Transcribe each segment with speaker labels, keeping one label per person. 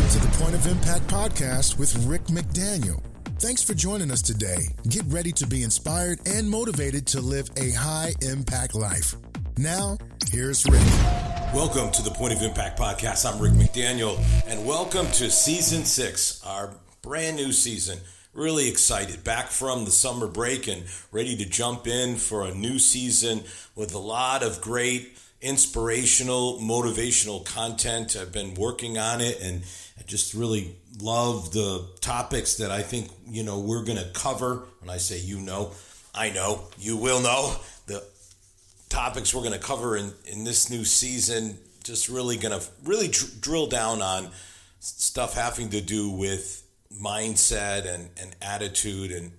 Speaker 1: to the Point of Impact podcast with Rick McDaniel. Thanks for joining us today. Get ready to be inspired and motivated to live a high-impact life. Now, here's Rick.
Speaker 2: Welcome to the Point of Impact podcast. I'm Rick McDaniel, and welcome to Season 6, our brand new season. Really excited. Back from the summer break and ready to jump in for a new season with a lot of great inspirational, motivational content. I've been working on it, and I just really love the topics that I think, we're going to cover. When I say I know, you will know. The topics we're going to cover in this new season, just really going to drill down on stuff having to do with mindset and attitude and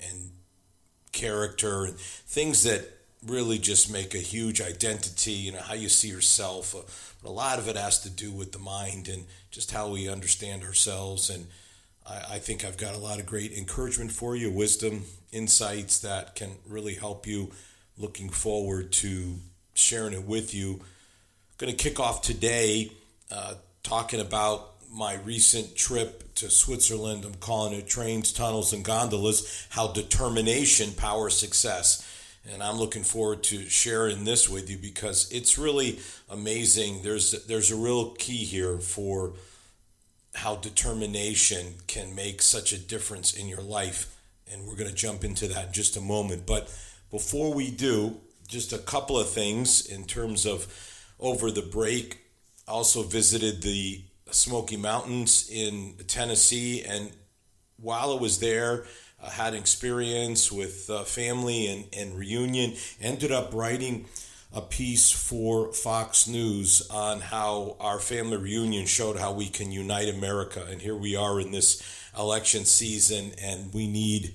Speaker 2: character and things that really just make a huge identity, how you see yourself. But a lot of it has to do with the mind and just how we understand ourselves. And I think I've got a lot of great encouragement for you, wisdom, insights that can really help you. Looking forward to sharing it with you. Going to kick off today talking about my recent trip to Switzerland. I'm calling it Trains, Tunnels, and Gondolas, How Determination Powers Success. And I'm looking forward to sharing this with you because it's really amazing. There's a real key here for how determination can make such a difference in your life. And we're going to jump into that in just a moment. But before we do, just a couple of things in terms of over the break. I also visited the Smoky Mountains in Tennessee. And while I was there, I had an experience with family and reunion. Ended up writing a piece for Fox News on how our family reunion showed how we can unite America. And here we are in this election season, and we need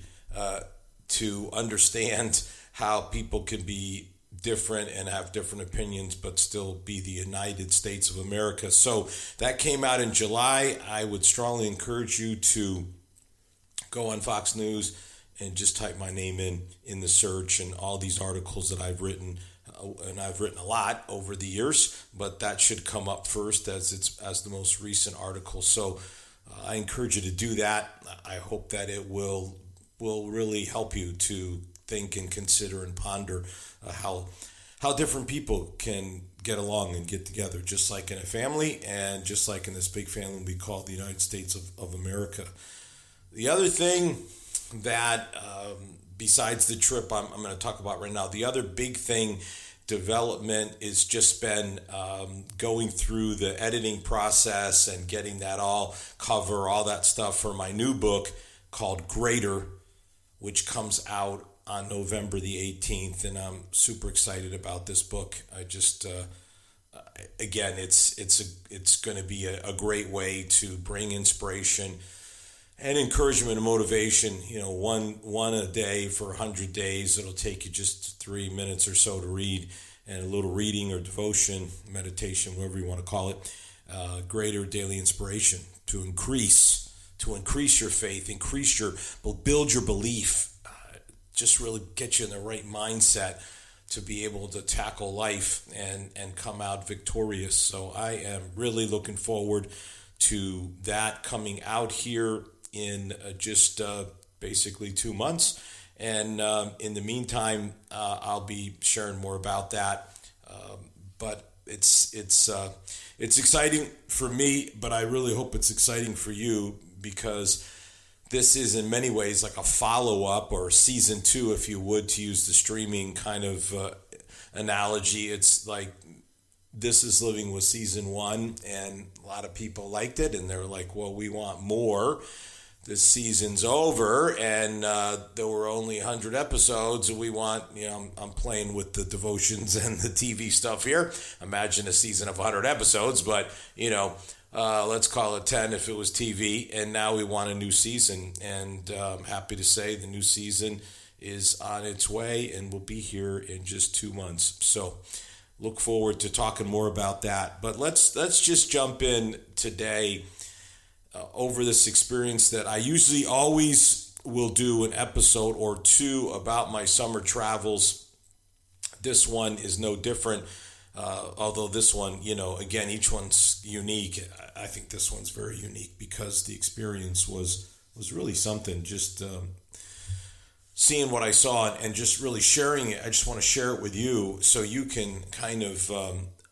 Speaker 2: to understand how people can be different and have different opinions, but still be the United States of America. So that came out in July. I would strongly encourage you to go on Fox News and just type my name in the search, and all these articles that I've written, and I've written a lot over the years, but that should come up first as the most recent article. So I encourage you to do that. I hope that it will really help you to think and consider and ponder how different people can get along and get together, just like in a family and just like in this big family we call the United States of America. The other thing that, besides the trip I'm going to talk about right now, the other big thing, development, is just been going through the editing process and getting that all that stuff for my new book called Greater, which comes out on November the 18th. And I'm super excited about this book. I just, again, it's going to be a great way to bring inspiration and encouragement and motivation, one a day for 100 days. It'll take you just 3 minutes or so to read, and a little reading or devotion, meditation, whatever you want to call it. Greater daily inspiration to increase your faith, build your belief, just really get you in the right mindset to be able to tackle life and come out victorious. So I am really looking forward to that coming out here in just basically 2 months. And in the meantime, I'll be sharing more about that. But it's exciting for me, but I really hope it's exciting for you, because this is in many ways like a follow-up, or season 2, if you would, to use the streaming kind of analogy. It's like This Is Living was season 1, and a lot of people liked it, and they're like, well, we want more. This season's over, and there were only 100 episodes, and we want, I'm playing with the devotions and the TV stuff here. Imagine a season of 100 episodes, but, let's call it 10 if it was TV, and now we want a new season, and I'm happy to say the new season is on its way and will be here in just 2 months. So look forward to talking more about that. But let's just jump in today over this experience that I usually always will do an episode or two about my summer travels. This one is no different. Although this one, again, each one's unique. I think this one's very unique because the experience was really something. Just seeing what I saw and just really sharing it. I just want to share it with you so you can kind of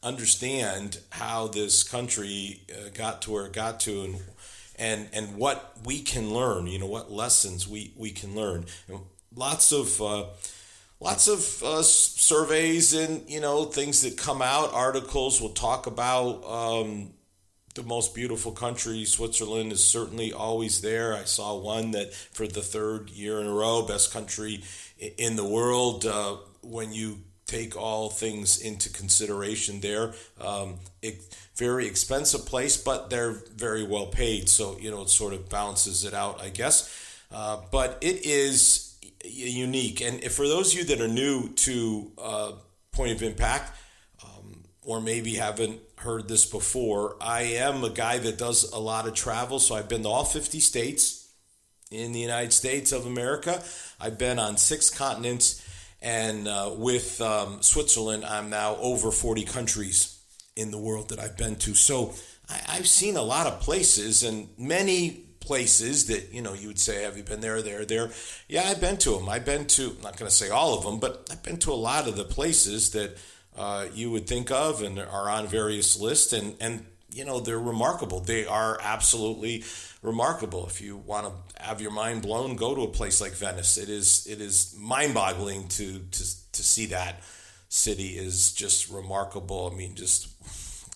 Speaker 2: understand how this country got to where it got to, and what we can learn. What lessons we can learn. Lots of surveys and things that come out. Articles will talk about the most beautiful country. Switzerland is certainly always there. I saw one that for the third year in a row, best country in the world. When you take all things into consideration there, very expensive place, but they're very well paid. So, it sort of balances it out, I guess. But it is unique. And for those of you that are new to Point of Impact, or maybe haven't heard this before, I am a guy that does a lot of travel. So I've been to all 50 states in the United States of America. I've been on 6 continents, and with Switzerland, I'm now over 40 countries in the world that I've been to. So I've seen a lot of places, and many places that, you would say, have you been there? Yeah, I've been to them. I'm not going to say all of them, but I've been to a lot of the places that you would think of and are on various lists, and they're remarkable. They are absolutely remarkable. If you want to have your mind blown, go to a place like Venice. It is mind-boggling to see that city. Is just remarkable. I mean, just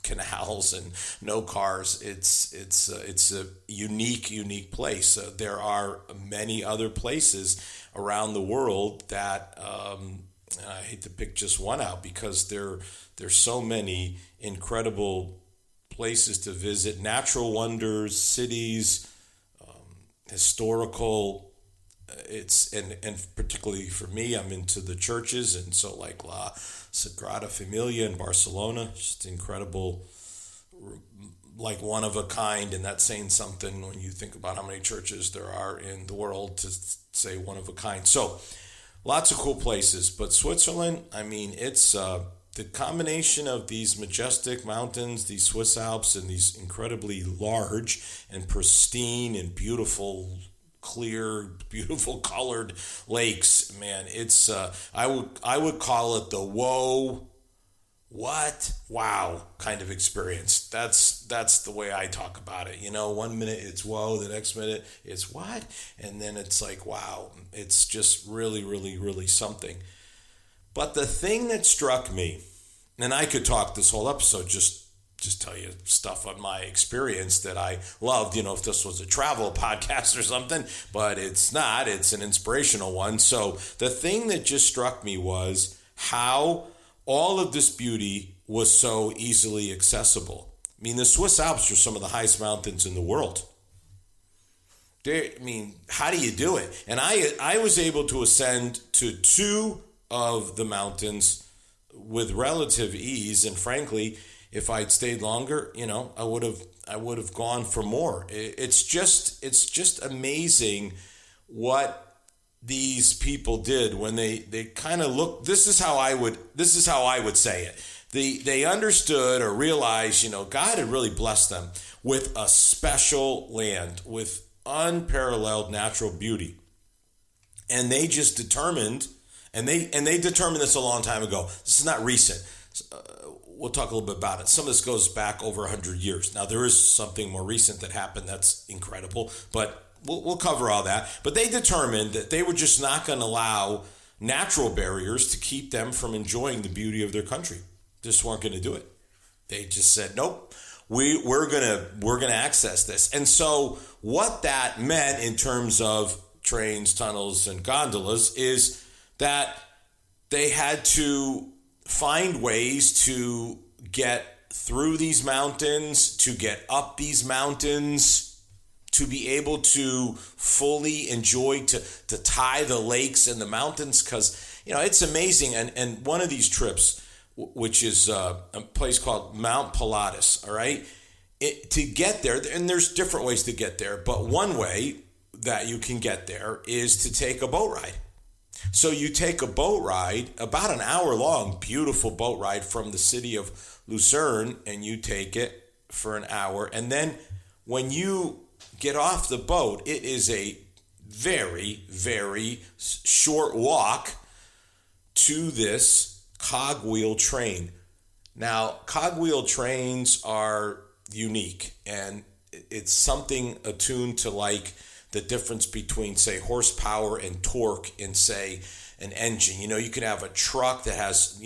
Speaker 2: canals and no cars. It's a unique place. There are many other places around the world that I hate to pick just one out because there's so many incredible places to visit, natural wonders, cities, historical. It's and particularly for me, I'm into the churches, and so like La Sagrada Familia in Barcelona, just incredible, like one of a kind, and that's saying something when you think about how many churches there are in the world to say one of a kind. So lots of cool places, but Switzerland, I mean, it's the combination of these majestic mountains, these Swiss Alps, and these incredibly large and pristine and beautiful, clear, beautiful colored lakes. Man, it's I would call it the wow kind of experience. That's the way I talk about it. 1 minute it's whoa, the next minute it's what, and then it's like wow. It's just really, really, really something. But the thing that struck me, and I could talk this whole episode just tell you stuff on my experience that I loved, if this was a travel podcast or something, but it's not. It's an inspirational one. So the thing that just struck me was how all of this beauty was so easily accessible. I mean, the Swiss Alps are some of the highest mountains in the world. How do you do it? And I was able to ascend to 2 of the mountains with relative ease, and frankly, if I'd stayed longer, I would have gone for more. It's just amazing what these people did when they kind of look. This is how I would say it. They understood or realized, God had really blessed them with a special land with unparalleled natural beauty, and they just determined, and they determined this a long time ago. This is not recent. We'll talk a little bit about it. Some of this goes back over 100 years. Now, there is something more recent that happened that's incredible, but we'll cover all that. But they determined that they were just not going to allow natural barriers to keep them from enjoying the beauty of their country. Just weren't going to do it. They just said, nope, we're gonna access this. And so what that meant in terms of trains, tunnels, and gondolas is that they had to find ways to get through these mountains, to get up these mountains, to be able to fully enjoy, to tie the lakes and the mountains, because it's amazing. And one of these trips, which is a place called Mount Pilatus, all right, to get there, and there's different ways to get there, but one way that you can get there is to take a boat ride. So you take a boat ride, about an hour long, beautiful boat ride from the city of Lucerne, and you take it for an hour. And then when you get off the boat, it is a very, very short walk to this cogwheel train. Now, cogwheel trains are unique, and it's something attuned to like the difference between, say, horsepower and torque in, say, an engine. You can have a truck that has,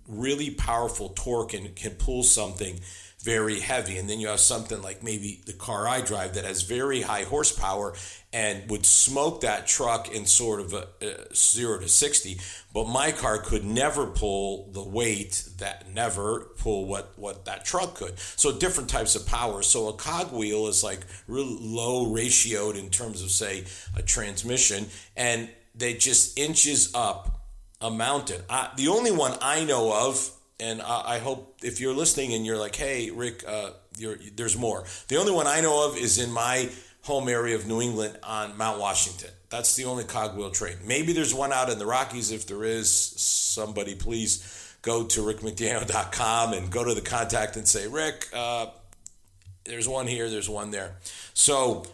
Speaker 2: really powerful torque and can pull something very heavy. And then you have something like maybe the car I drive that has very high horsepower and would smoke that truck in sort of a 0 to 60. But my car could never pull the weight what that truck could. So different types of power. So a cogwheel is like really low ratioed in terms of, say, a transmission, and they just inches up a mountain. The only one I know of, and I hope if you're listening and you're like, hey, Rick, there's more. The only one I know of is in my home area of New England on Mount Washington. That's the only cogwheel train. Maybe there's one out in the Rockies. If there is, somebody please go to rickmcdaniel.com and go to the contact and say, Rick, there's one here, there's one there. So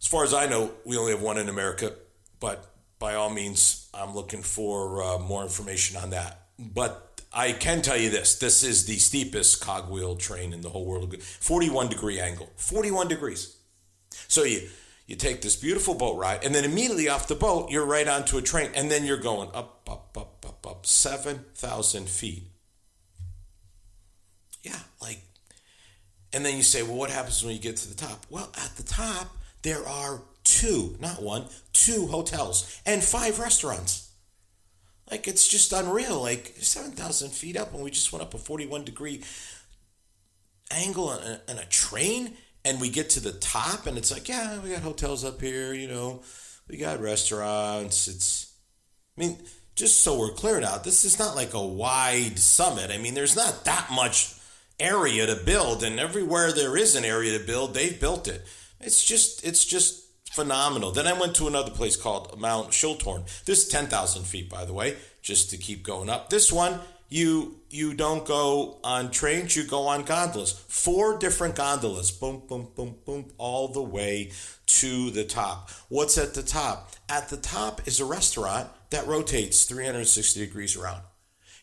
Speaker 2: as far as I know, we only have one in America, but by all means, I'm looking for more information on that. But I can tell you this is the steepest cogwheel train in the whole world. 41 degree angle, 41 degrees. So you take this beautiful boat ride, and then immediately off the boat, you're right onto a train, and then you're going up, 7,000 feet. Yeah, and then you say, well, what happens when you get to the top? Well, at the top, there are two hotels and 5 restaurants. It's just unreal. 7,000 feet up, and we just went up a 41 degree angle on a train, and we get to the top, and it's like, yeah, we got hotels up here, we got restaurants. Just so we're clear now, this is not like a wide summit. There's not that much area to build, and everywhere there is an area to build, they've built it. It's just phenomenal. Then I went to another place called Mount Schulthorn. This is 10,000 feet, by the way, just to keep going up. This one, you don't go on trains, you go on gondolas. 4 different gondolas, boom, boom, boom, boom, all the way to the top. What's at the top? At the top is a restaurant that rotates 360 degrees around.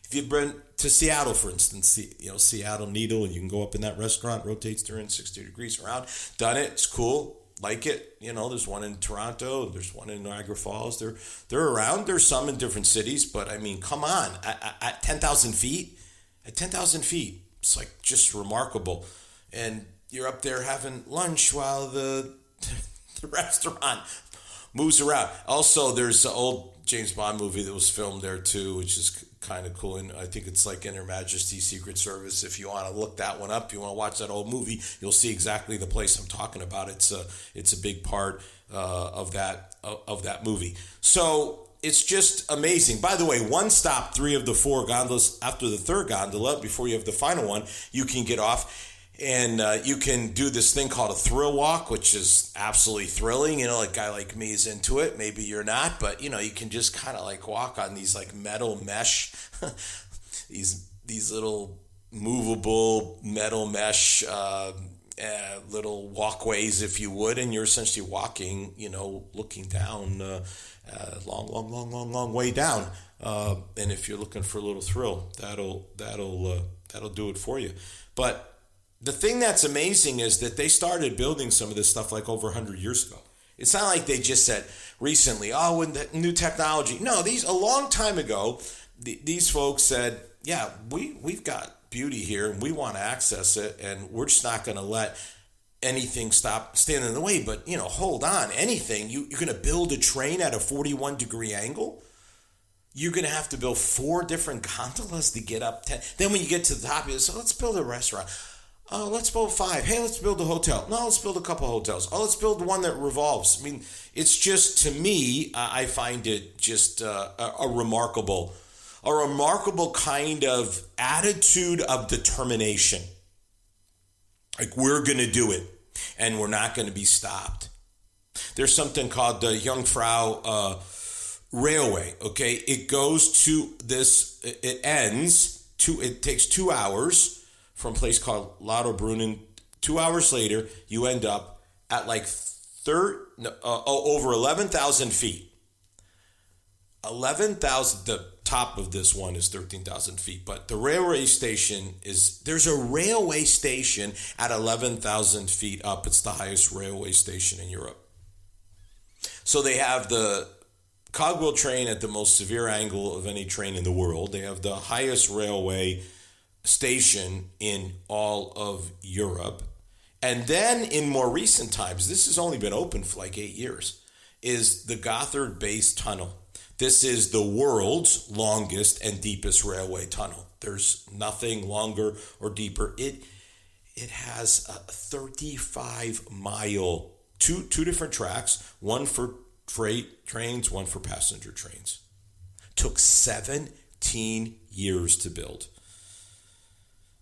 Speaker 2: If you've been to Seattle, for instance, Seattle Needle, and you can go up in that restaurant, rotates 360 degrees around. Done it, it's cool. Like it, there's one in Toronto, there's one in Niagara Falls. They're around. There's some in different cities, but come on, at 10,000 feet, it's just remarkable. And you're up there having lunch while the restaurant moves around. Also, there's an old James Bond movie that was filmed there too, which is kind of cool. And I think it's like In Her Majesty's Secret Service. If you want to look that one up, you want to watch that old movie, you'll see exactly the place I'm talking about. It's a big part of that movie. So it's just amazing. By the way, one stop, 3 of the 4 gondolas. After the 3rd gondola, before you have the final one, you can get off. And you can do this thing called a thrill walk, which is absolutely thrilling. A guy like me is into it. Maybe you're not, but you can just kind of walk on these metal mesh, these little movable metal mesh little walkways, if you would, and you're essentially walking, looking down long way down. And if you're looking for a little thrill, that'll do it for you. But the thing that's amazing is that they started building some of this stuff over 100 years ago. It's not like they just said recently, when the new technology. No, a long time ago, these folks said, yeah, we've got beauty here and we want to access it, and we're just not going to let anything stand in the way. But, hold on, anything. You're going to build a train at a 41 degree angle? You're going to have to build 4 different gondolas to get up 10. Then when you get to the top, you say, let's build a restaurant. Oh, let's build 5. Hey, let's build a hotel. No, let's build a couple hotels. Oh, let's build one that revolves. It's just, to me, I find it just a remarkable kind of attitude of determination. We're going to do it, and we're not going to be stopped. There's something called the Jungfrau railway, okay? It goes to this, it takes 2 hours from a place called Lauterbrunnen. 2 hours later, you end up at like over 11,000 feet. 11,000, the top of this one is 13,000 feet, but the railway station there's a railway station at 11,000 feet up. It's the highest railway station in Europe. So they have the cogwheel train at the most severe angle of any train in the world. They have the highest railway station in all of Europe. And then in more recent times, this has only been open for like 8 years, is the Gotthard Base Tunnel. This is the world's longest and deepest railway tunnel. There's nothing longer or deeper. It has a 35-mile, two different tracks, one for freight trains, one for passenger trains. Took 17 years to build.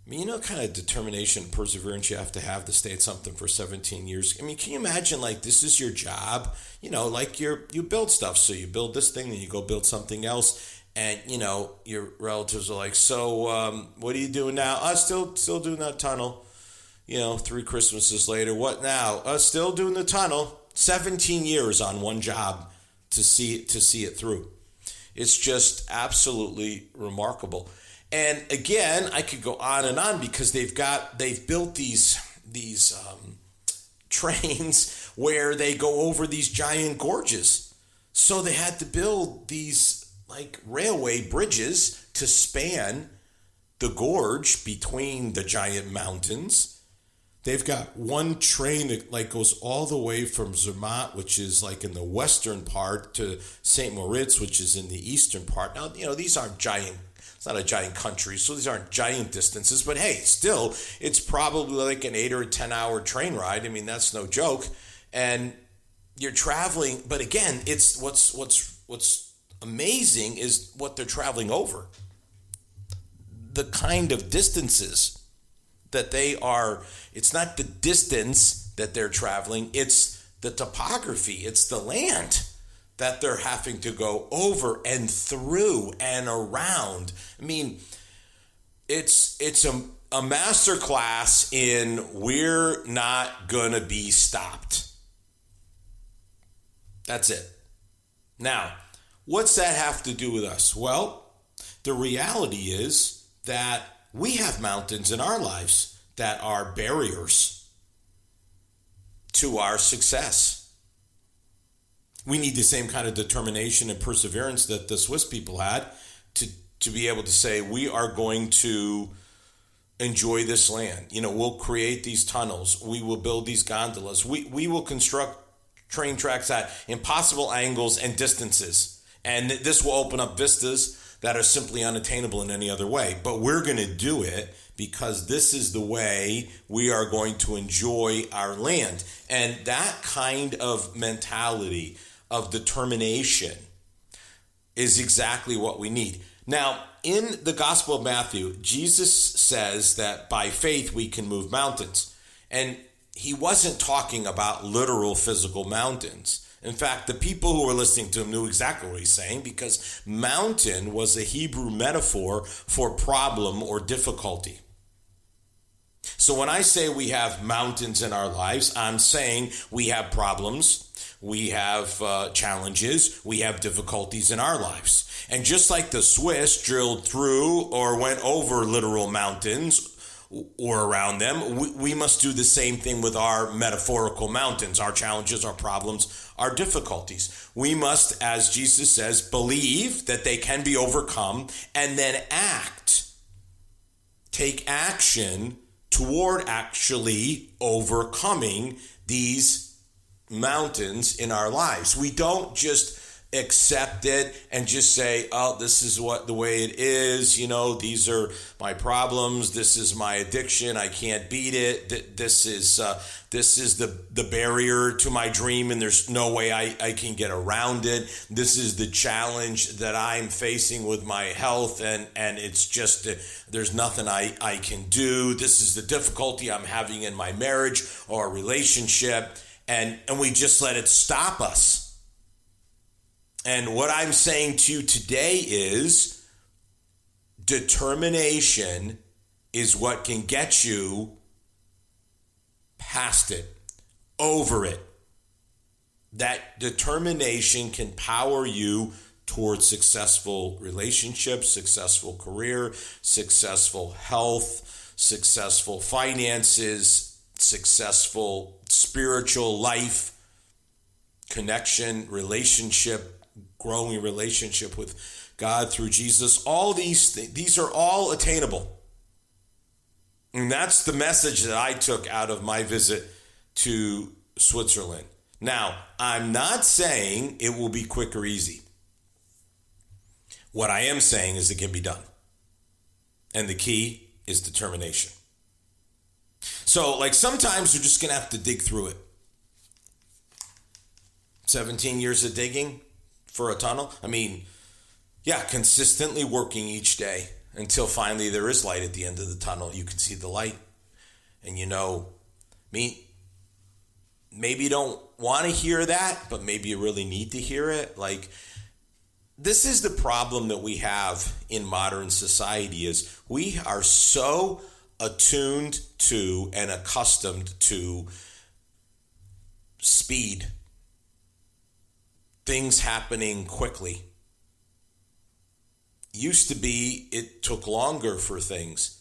Speaker 2: I mean, you know, kind of determination and perseverance you have to stay at something for 17 years. I mean, can you imagine, like, this is your job? You know, like you build stuff. So you build this thing, then you go build something else. And, you know, your relatives are like, so what are you doing now? Still doing that tunnel. You know, 3 Christmases later, what now? Still doing the tunnel. 17 years on one job to see it through. It's just absolutely remarkable. And again, I could go on and on because they've built these trains where they go over these giant gorges. So they had to build these like railway bridges to span the gorge between the giant mountains. They've got one train that like goes all the way from Zermatt, which is like in the western part, to St. Moritz, which is in the eastern part. Now, you know, these aren't giant. It's not a giant country, so these aren't giant distances. But hey, still, it's probably like an 8 or 10 hour train ride. I mean, that's no joke. And you're traveling, but again, it's what's amazing is what they're traveling over. The kind of distances that they are, it's not the distance that they're traveling, it's the topography, it's the land that they're having to go over and through and around. I mean, it's a master class in we're not gonna be stopped. That's it. Now, what's that have to do with us? Well, the reality is that we have mountains in our lives that are barriers to our success. We need the same kind of determination and perseverance that the Swiss people had to be able to say, we are going to enjoy this land. You know, we'll create these tunnels. We will build these gondolas. We will construct train tracks at impossible angles and distances. And this will open up vistas that are simply unattainable in any other way. But we're going to do it because this is the way we are going to enjoy our land. And that kind of mentality of determination is exactly what we need. Now, in the Gospel of Matthew, Jesus says that by faith we can move mountains. And he wasn't talking about literal physical mountains. In fact, the people who were listening to him knew exactly what he's saying, because mountain was a Hebrew metaphor for problem or difficulty. So when I say we have mountains in our lives, I'm saying we have problems, we have challenges, we have difficulties in our lives. And just like the Swiss drilled through or went over literal mountains or around them, we must do the same thing with our metaphorical mountains, our challenges, our problems, our difficulties. We must, as Jesus says, believe that they can be overcome and then act, take action toward actually overcoming these mountains in our lives. We don't just accept it and just say, oh, this is what the way it is, you know, these are my problems, this is my addiction, I can't beat it, this is the barrier to my dream and there's no way I can get around it, this is the challenge that I'm facing with my health and it's just there's nothing I can do, this is the difficulty I'm having in my marriage or relationship, and we just let it stop us. And what I'm saying to you today is determination is what can get you past it, over it. That determination can power you towards successful relationships, successful career, successful health, successful finances, successful spiritual life, connection, relationship, growing relationship with God through Jesus. All these are all attainable. And that's the message that I took out of my visit to Switzerland. Now, I'm not saying it will be quick or easy. What I am saying is it can be done. And the key is determination. So, sometimes you're just going to have to dig through it. 17 years of digging for a tunnel. Consistently working each day until finally there is light at the end of the tunnel. You can see the light. And maybe you don't want to hear that, but maybe you really need to hear it. This is the problem that we have in modern society is we are so attuned to and accustomed to speed. Things happening quickly. Used to be, it took longer for things.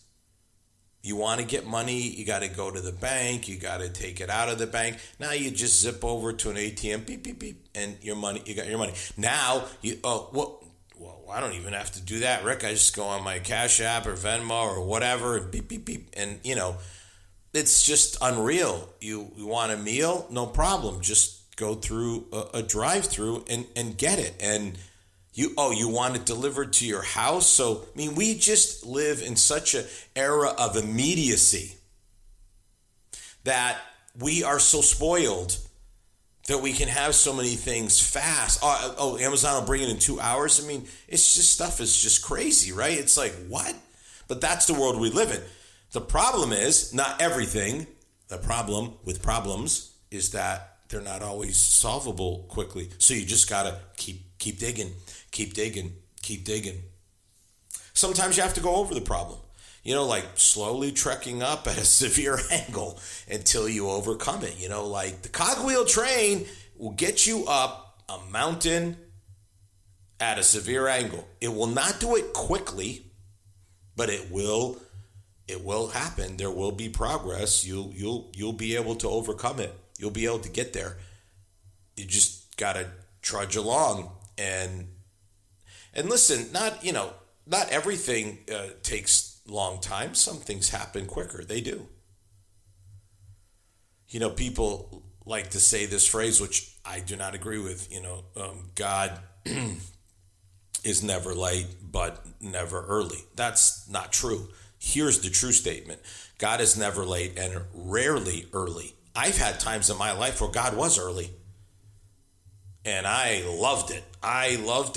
Speaker 2: You want to get money, you got to go to the bank, you got to take it out of the bank. Now you just zip over to an ATM, beep, beep, beep, and you got your money. Now, I don't even have to do that, Rick. I just go on my Cash App or Venmo or whatever, and beep, beep, beep. And, it's just unreal. You want a meal? No problem. Just go through a drive-through and get it. And you want it delivered to your house? So, we just live in such an era of immediacy that we are so spoiled that we can have so many things fast. Amazon will bring it in 2 hours. It's just stuff is just crazy, right? It's like, what? But that's the world we live in. The problem is not everything. The problem with problems is that they're not always solvable quickly. So you just got to keep digging. Keep digging. Sometimes you have to go over the problem, slowly trekking up at a severe angle until you overcome it. The cogwheel train will get you up a mountain at a severe angle. It will not do it quickly, but it will happen. There will be progress. You'll be able to overcome it. You'll be able to get there. You just got to trudge along and listen, not everything takes long time. Some things happen quicker. They do. People like to say this phrase, which I do not agree with. God is never late, but never early. That's not true. Here's the true statement. God is never late and rarely early. I've had times in my life where God was early. And I loved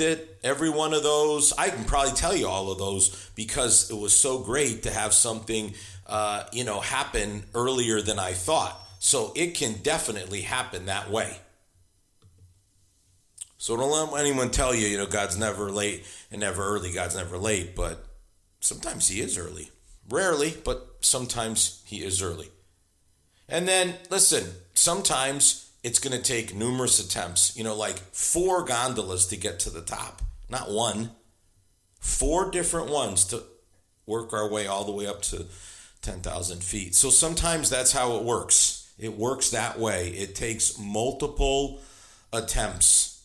Speaker 2: it. Every one of those. I can probably tell you all of those because it was so great to have something, happen earlier than I thought. So it can definitely happen that way. So don't let anyone tell you, God's never late and never early. God's never late, but sometimes he is early. Rarely, but sometimes he is early. And then, listen, sometimes it's going to take numerous attempts, 4 gondolas to get to the top, not one, 4 different ones to work our way all the way up to 10,000 feet. So sometimes that's how it works. It works that way. It takes multiple attempts.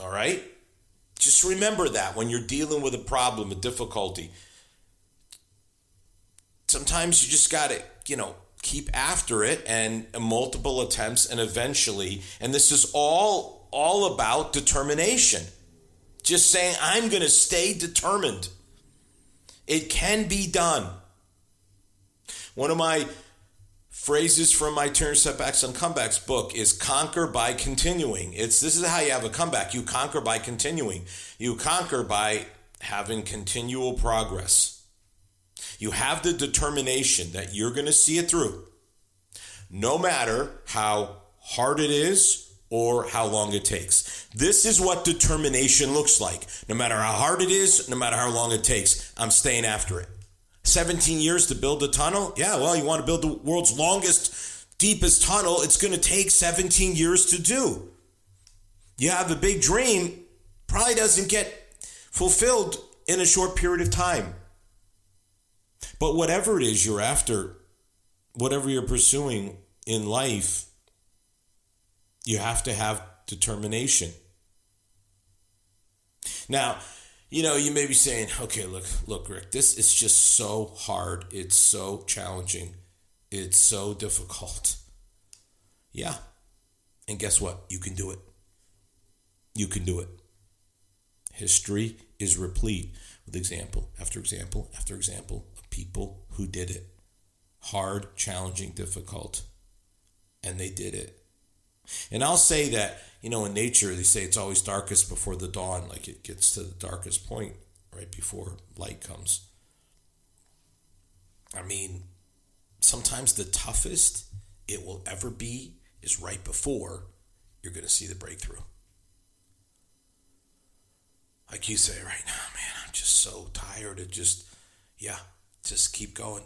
Speaker 2: All right? Just remember that when you're dealing with a problem, a difficulty. Sometimes you just got to, keep after it and multiple attempts and eventually, and this is all about determination. Just saying, I'm going to stay determined. It can be done. One of my phrases from my Turn Setbacks and Comebacks book is conquer by continuing. This is how you have a comeback. You conquer by continuing. You conquer by having continual progress. You have the determination that you're going to see it through, no matter how hard it is or how long it takes. This is what determination looks like. No matter how hard it is, no matter how long it takes, I'm staying after it. 17 years to build a tunnel? Yeah, well, you want to build the world's longest, deepest tunnel, it's going to take 17 years to do. You have a big dream, probably doesn't get fulfilled in a short period of time. But whatever it is you're after, whatever you're pursuing in life, you have to have determination. Now, you may be saying, okay, look, Rick, this is just so hard. It's so challenging. It's so difficult. Yeah. And guess what? You can do it. You can do it. History is replete with example after example after example of people who did it. Hard, challenging, difficult. And they did it. And I'll say that, in nature, they say it's always darkest before the dawn. Like it gets to the darkest point right before light comes. I mean, sometimes the toughest it will ever be is right before you're going to see the breakthrough. Like you say right now, man, I'm just so tired of just keep going.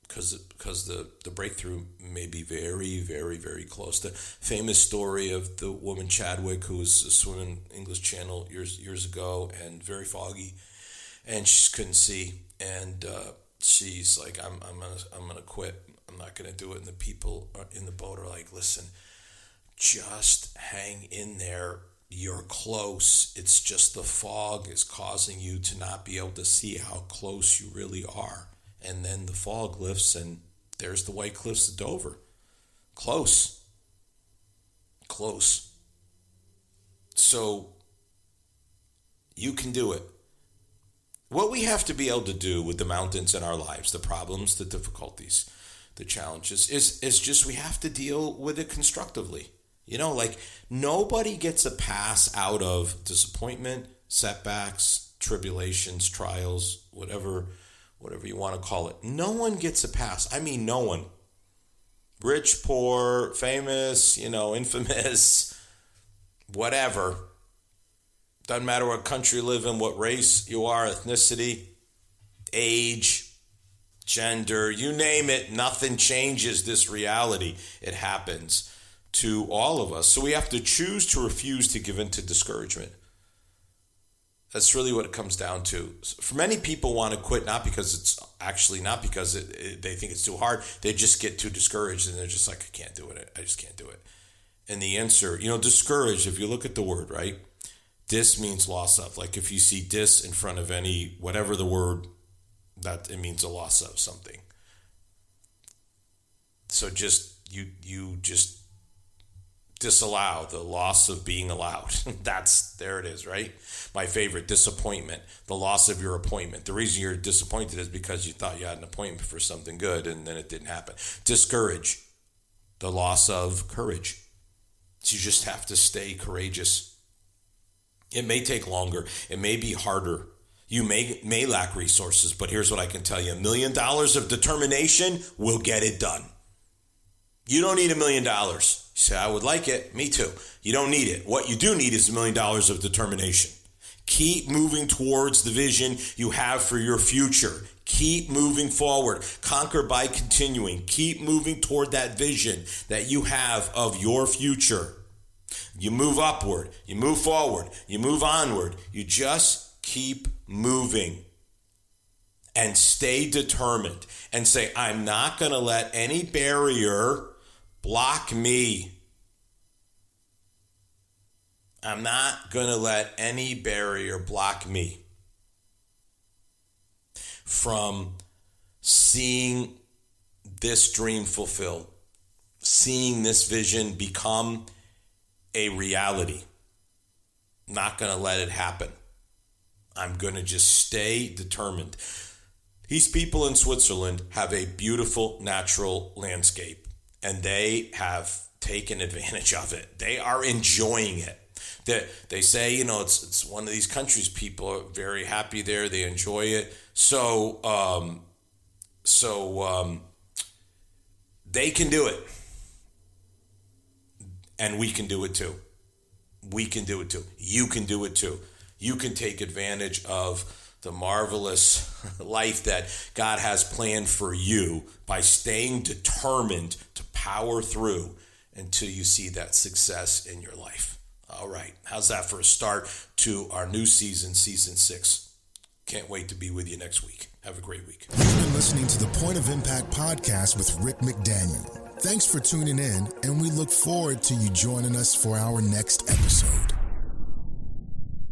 Speaker 2: Because the breakthrough may be very, very, very close. The famous story of the woman Chadwick, who was swimming English Channel years ago and very foggy, and she couldn't see, and she's like, I'm gonna quit. I'm not gonna do it. And the people in the boat are like, listen, just hang in there. You're close. It's just the fog is causing you to not be able to see how close you really are. And then the fog lifts, and there's the White Cliffs of Dover. Close. So you can do it. What we have to be able to do with the mountains in our lives, the problems, the difficulties, the challenges, is just we have to deal with it constructively. Like nobody gets a pass out of disappointment, setbacks, tribulations, trials, whatever you want to call it. No one gets a pass. I mean, no one. Rich, poor, famous, infamous, whatever. Doesn't matter what country you live in, what race you are, ethnicity, age, gender, you name it, nothing changes this reality. It happens to all of us. So we have to choose to refuse to give in to discouragement. That's really what it comes down to. For many people want to quit, not because they think it's too hard. They just get too discouraged and they're just like, I can't do it. I just can't do it. And the answer, discouraged, if you look at the word, right? Dis means loss of. Like if you see dis in front of whatever the word, that it means a loss of something. So you just disallow the loss of being allowed. There it is, right? My favorite, disappointment, the loss of your appointment. The reason you're disappointed is because you thought you had an appointment for something good and then it didn't happen. Discourage, the loss of courage. So you just have to stay courageous. It may take longer. It may be harder. You may lack resources, but here's what I can tell you. $1 million of determination will get it done. You don't need $1 million. You say, I would like it. Me too. You don't need it. What you do need is $1 million of determination. Keep moving towards the vision you have for your future. Keep moving forward. Conquer by continuing. Keep moving toward that vision that you have of your future. You move upward. You move forward. You move onward. You just keep moving. And stay determined. And say, I'm not going to let any barrier block me. I'm not going to let any barrier block me from seeing this dream fulfilled, seeing this vision become a reality. Not going to let it happen. I'm going to just stay determined. These people in Switzerland have a beautiful natural landscape, and they have taken advantage of it. They are enjoying it. They say, it's one of these countries. People are very happy there. They enjoy it. So they can do it. And we can do it too. We can do it too. You can do it too. You can take advantage of the marvelous life that God has planned for you by staying determined to power through until you see that success in your life. All right. How's that for a start to our new season, season 6? Can't wait to be with you next week. Have a great week.
Speaker 1: You've been listening to the Point of Impact podcast with Rick McDaniel. Thanks for tuning in, and we look forward to you joining us for our next episode.